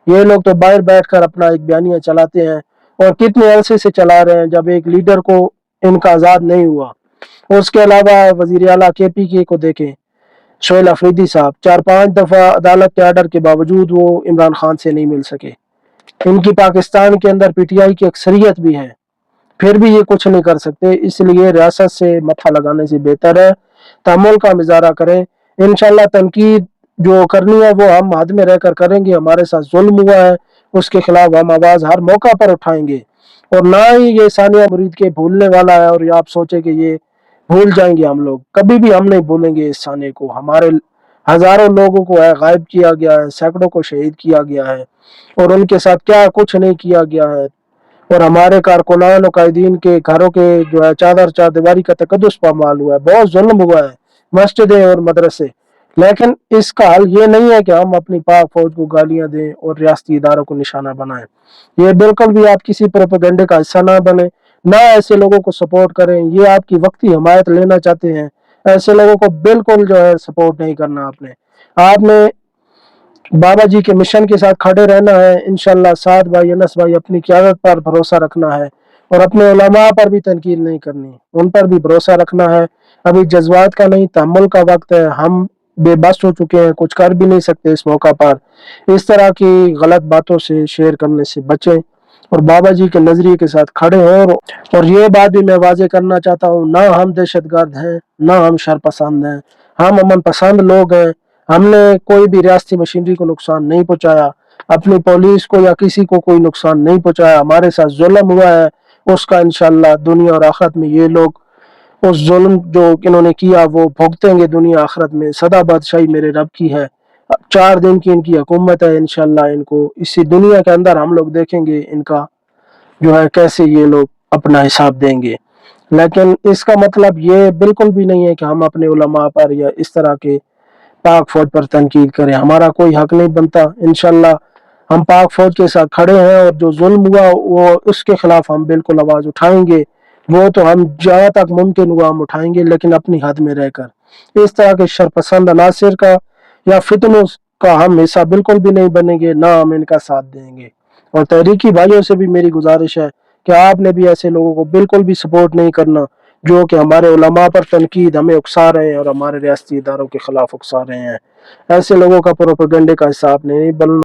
ये लोग तो बाहर बैठकर अपना एक बयानिया चलाते हैं, और कितने अरसे से चला रहे हैं, जब एक लीडर को इनका आज़ाद नहीं हुआ। उसके अलावा वज़ीर आला KPK को देखें, शोएल अफरीदी साहब 4-5 दफ़ा अदालत के आर्डर के बावजूद वो इमरान खान से नहीं मिल सके। इनकी पाकिस्तान के अंदर PTI की अक्सरियत भी है, फिर भी ये कुछ नहीं कर सकते। इसलिए रियासत से मथा लगाने से बेहतर है तहम्मुल का मुजाहरा करें। इंशाल्लाह तनकीद जो करनी है वो हम हद में रहकर करेंगे। हमारे साथ जुल्म हुआ है, उसके खिलाफ हम आवाज़ हर मौका पर उठाएंगे, और ना ही ये सानिया मुरीद के भूलने वाला है और ये आप सोचे कि ये भूल जाएंगे। हम लोग कभी भी हम नहीं भूलेंगे इस सानिया को। हमारे हजारों लोगों को है गायब किया गया है, सैकड़ों को शहीद किया गया है, और उनके साथ क्या कुछ नहीं किया गया है। और हमारे कारकुनान और कायदीन के घरों के जो है चादर चारदीवारी का तकद्दुस पामाल हुआ है, बहुत जुल्म हुआ है मस्जिदें और मदरसे। लेकिन इसका हल ये नहीं है कि हम अपनी पाक फौज को गालियां दें और रियासती इदारों को निशाना बनाएं। ये बिल्कुल भी आप किसी प्रोपेगेंडे का हिस्सा ना बने, ना ऐसे लोगों को सपोर्ट करें। ये आपकी वक्ती हमायत लेना चाहते हैं, ऐसे लोगों को बिल्कुल जो है सपोर्ट नहीं करना। आपने बाबा जी के मिशन के साथ खड़े रहना है। इंशाल्लाह साद भाई, अनस भाई, अपनी क़यादत पर भरोसा रखना है, और अपने उलमा पर भी तनकीद नहीं करनी, उन पर भी भरोसा रखना है। अभी जज्बात का नहीं, तहम्मुल का वक्त है। हम बेबस हो चुके हैं, कुछ कर भी नहीं सकते इस मौका पर। इस तरह की गलत बातों से शेयर करने से बचें, और बाबा जी के नजरिए के साथ खड़े हों। और ये बात भी मैं वाजे करना चाहता हूँ, ना हम दहशतगर्द हैं, ना हम शर पसंद हैं, हम अमन पसंद लोग हैं। हमने कोई भी रियासती मशीनरी को नुकसान नहीं पहुंचाया, अपनी पुलिस को या किसी को कोई नुकसान नहीं पहुंचाया। हमारे साथ जुल्म हुआ है, उसका इंशाल्लाह दुनिया और आखिरत में ये लोग उस जुल्म जो इन्होंने किया वो भुगतेंगे दुनिया आखिरत में। सदा बादशाही मेरे रब की है। 4 दिन की इनकी हुकूमत है, इंशाल्लाह इनको इसी दुनिया के अंदर हम लोग देखेंगे इनका जो है कैसे ये लोग अपना हिसाब देंगे। लेकिन इसका मतलब ये बिल्कुल भी नहीं है कि हम अपने उलमा पर या इस तरह के पाक फौज पर तनकीद करें। हमारा कोई हक नहीं बनता। इंशाल्लाह हम पाक फौज के साथ खड़े हैं, और जो जुल्म हुआ वो उसके खिलाफ हम बिल्कुल आवाज उठाएंगे। वो तो हम जहाँ तक मुमकिन हुआ हम उठाएंगे, लेकिन अपनी हद में रहकर। इस तरह के शरपसंद अनासिर का या फितनों का हम हिस्सा बिल्कुल भी नहीं बनेंगे, ना हम इनका साथ देंगे। और तहरीकी भाइयों से भी मेरी गुजारिश है कि आपने भी ऐसे लोगों को बिल्कुल भी सपोर्ट नहीं करना जो कि हमारे उलमा पर तनकीद हमें उकसा रहे हैं और हमारे रियासती इदारों के खिलाफ उकसा रहे हैं। ऐसे लोगों का प्रोपेगेंडे का हिस्सा आपने नहीं बनना।